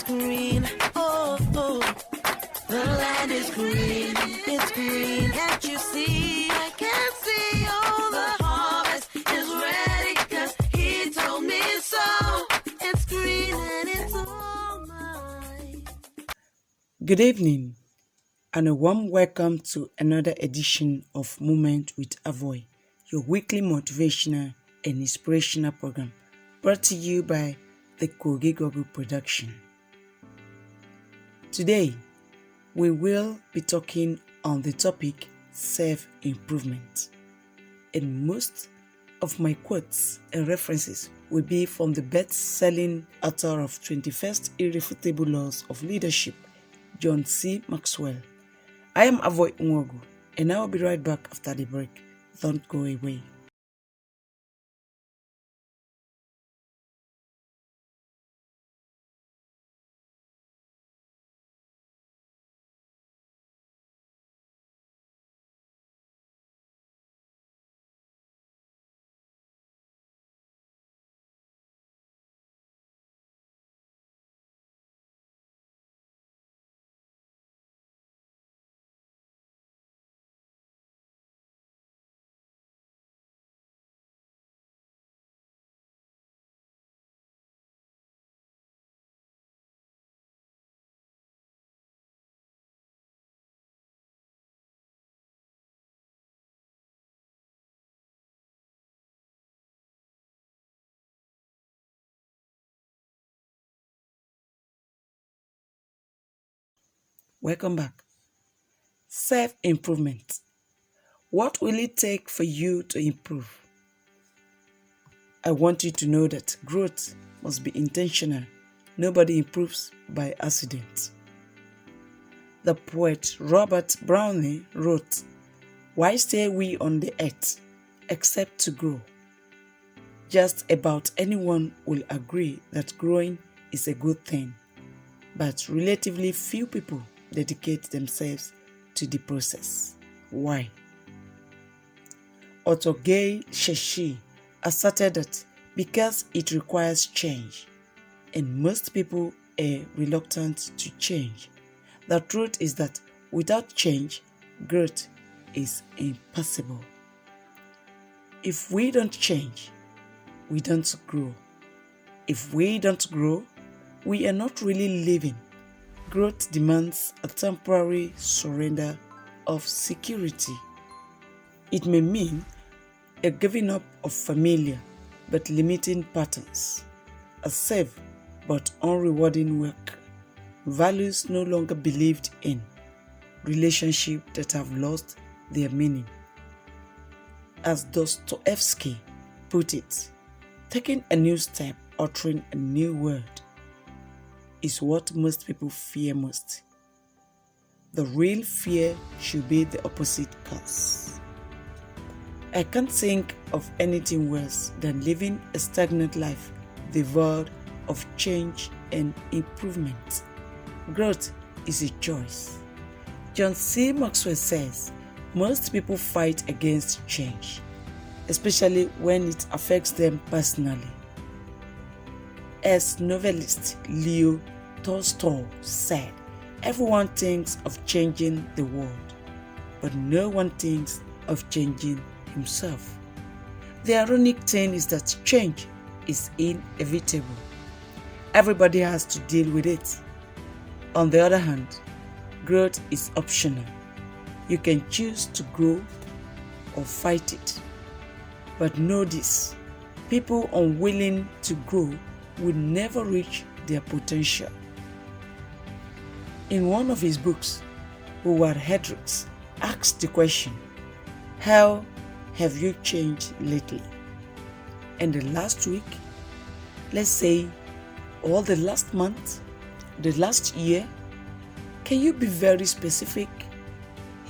green. Oh, oh, the land is green. It's green. Can't you see? I can see all the harvest is ready 'cause he told me so. It's green and it's all mine. Good evening and a warm welcome to another edition of Moment with Avoyi, your weekly motivational and inspirational program brought to you by the Kogi Gogo production. Today, we will be talking on the topic self-improvement, and most of my quotes and references will be from the best-selling author of 21st Irrefutable Laws of Leadership, John C. Maxwell. I am Avoyi, and I will be right back after the break. Don't go away. Welcome back. Self-improvement. What will it take for you to improve? I want you to know that growth must be intentional. Nobody improves by accident. The poet Robert Browning wrote, "Why stay we on the earth except to grow?" Just about anyone will agree that growing is a good thing, but relatively few people dedicate themselves to the process. Why? Otoge Sheshi asserted that because it requires change, and most people are reluctant to change. The truth is that without change, growth is impossible. If we don't change, we don't grow. If we don't grow, we are not really living. Growth demands a temporary surrender of security. It may mean a giving up of familiar but limiting patterns, a safe but unrewarding work, values no longer believed in, relationships that have lost their meaning. As Dostoevsky put it, taking a new step, uttering a new word, is what most people fear most. The real fear should be the opposite cause. I can't think of anything worse than living a stagnant life devoid of change and improvement. Growth is a choice. John C. Maxwell says most people fight against change, especially when it affects them personally. As novelist Leo Tolstoy said, everyone thinks of changing the world, but no one thinks of changing himself. The ironic thing is that change is inevitable. Everybody has to deal with it. On the other hand, growth is optional. You can choose to grow or fight it. But know this, people unwilling to grow will never reach their potential. In one of his books, Howard Hendricks asked the question, "How have you changed lately?" And the last week, let's say, or the last month, the last year, can you be very specific?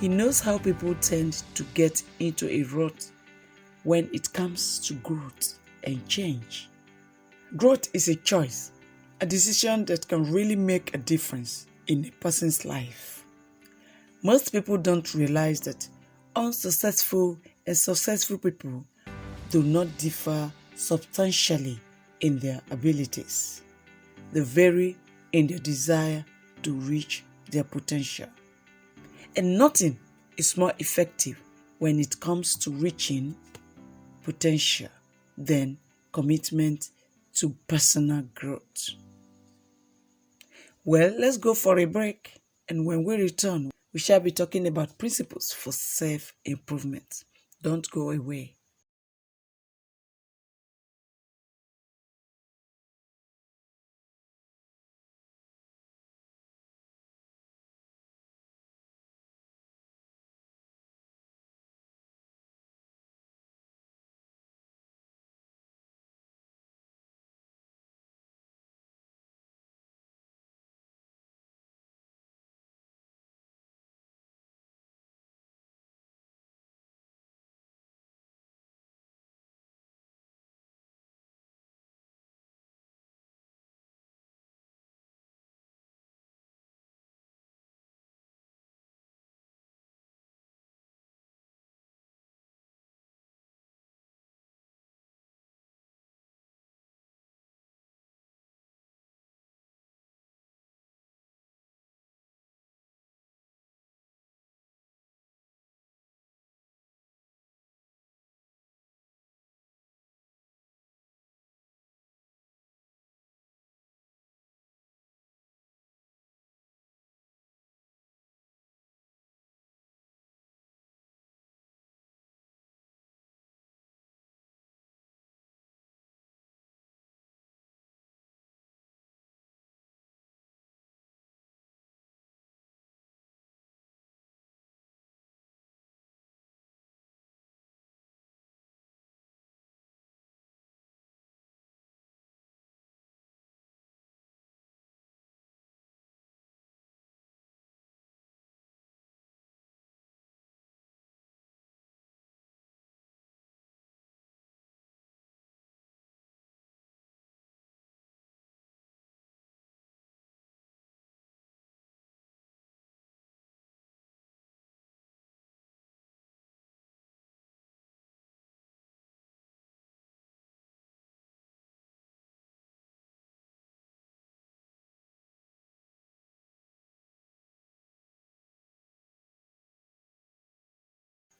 He knows how people tend to get into a rut when it comes to growth and change. Growth is a choice, a decision that can really make a difference in a person's life. Most people don't realize that unsuccessful and successful people do not differ substantially in their abilities. They vary in their desire to reach their potential. And nothing is more effective when it comes to reaching potential than commitment to personal growth. Well, let's go for a break, and when we return, we shall be talking about principles for self-improvement. Don't go away.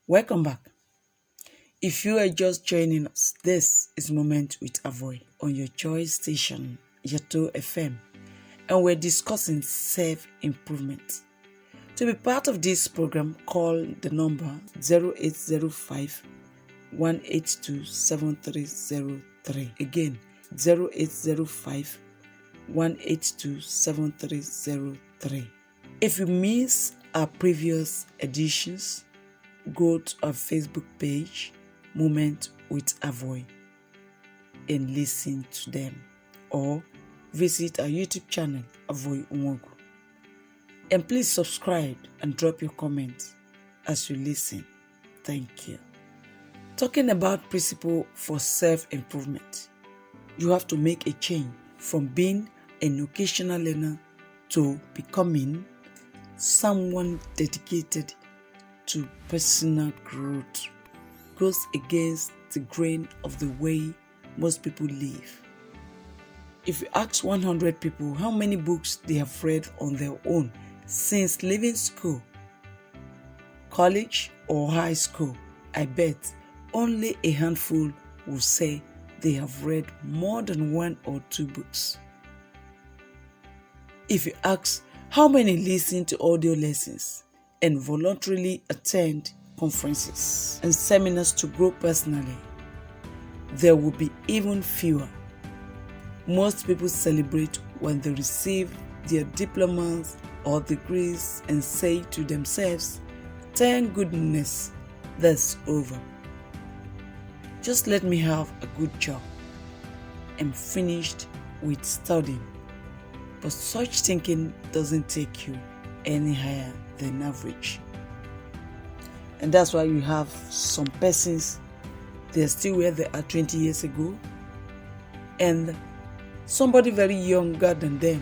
Welcome back. If you are just joining us, this is Moment with Avoyi on your choice station, Yato FM, and we're discussing self-improvement. To be part of this program, call the number 0805 182 7303. Again, 0805 182 7303. If you miss our previous editions, go to our Facebook page, Moment with Avoyi, and listen to them, or visit our YouTube channel, Avoyi Unwogu. And please subscribe and drop your comments as you listen. Thank you. Talking about principle for self-improvement, you have to make a change from being an occasional learner to becoming someone dedicated to personal growth. Goes against the grain of the way most people live. If you ask 100 people how many books they have read on their own since leaving school, college or high school, I bet only a handful will say they have read more than 1 or 2 books. If you ask how many listen to audio lessons and voluntarily attend conferences and seminars to grow personally, there will be even fewer. Most people celebrate when they receive their diplomas or degrees and say to themselves, "Thank goodness that's over. Just let me have a good job. I'm finished with studying." But such thinking doesn't take you any higher than average. And that's why you have some persons, they're still where they are 20 years ago, and somebody very younger than them,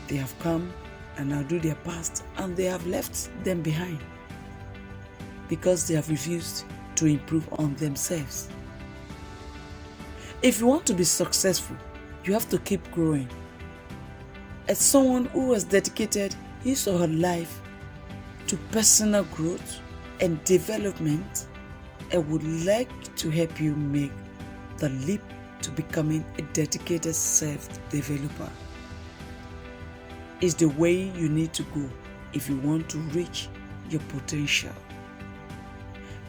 they have come and outdo their past, and they have left them behind because they have refused to improve on themselves. If you want to be successful, you have to keep growing. as someone who has dedicated his or her life to personal growth and development, I would like to help you make the leap to becoming a dedicated self-developer. It's the way you need to go if you want to reach your potential.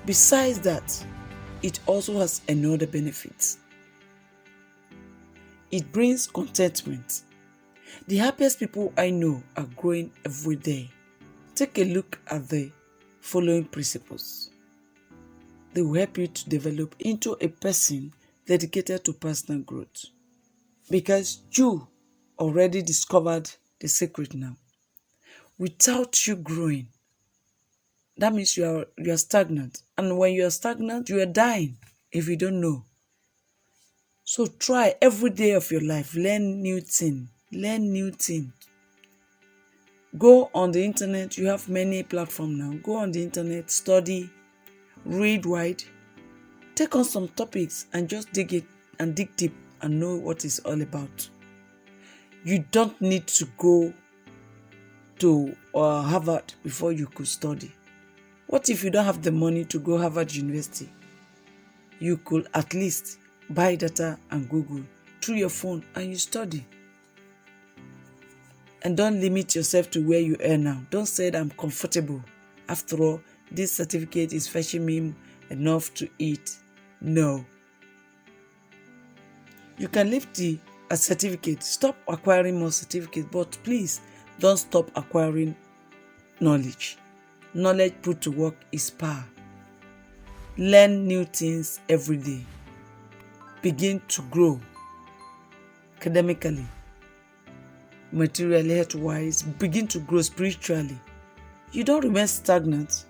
Besides that, it also has another benefit. It brings contentment. The happiest people I know are growing every day. Take a look at the following principles. They will help you to develop into a person dedicated to personal growth. Because you already discovered the secret now. Without you growing, that means you are stagnant. And when you are stagnant, you are dying if you don't know. So try every day of your life, learn new thing. Learn new thing. Go on the internet, you have many platforms now. Go on the internet, study, read wide, take on some topics and just dig it and dig deep and know what it's all about. You don't need to go to Harvard before you could study. What if you don't have the money to go Harvard University? You could at least buy data and Google through your phone and you study. And don't limit yourself to where you are now. Don't say that I'm comfortable. After all, this certificate is fetching me enough to eat. No. You can leave a certificate. Stop acquiring more certificates, but please don't stop acquiring knowledge. Knowledge put to work is power. Learn new things every day. Begin to grow academically, materially, health-wise. Begin to grow spiritually. You don't remain stagnant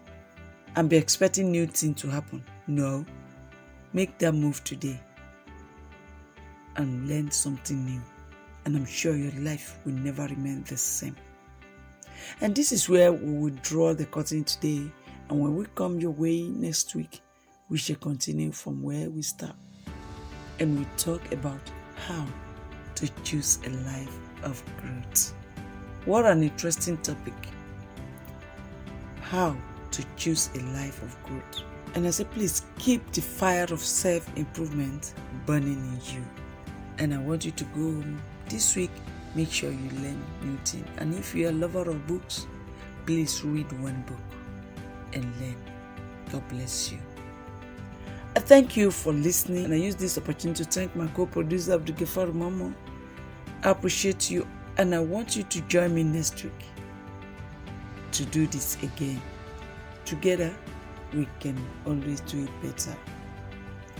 and be expecting new things to happen. No. Make that move today and learn something new. And I'm sure your life will never remain the same. And this is where we will draw the curtain today. And when we come your way next week, we shall continue from where we start. And we talk about how to choose a life of growth. What an interesting topic. How to choose a life of growth. And I say, please keep the fire of self-improvement burning in you. And I want you to go this week, make sure you learn new things. And if you're a lover of books, please read one book and learn. God bless you. I thank you for listening, and I use this opportunity to thank my co-producer Abdul Mamo. I appreciate you, and I want you to join me next week to do this again. Together, we can always do it better.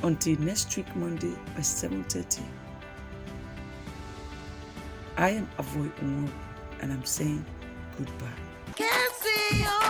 Until next week, Monday by 7:30. I am Avoyi, and I'm saying goodbye. Can't see your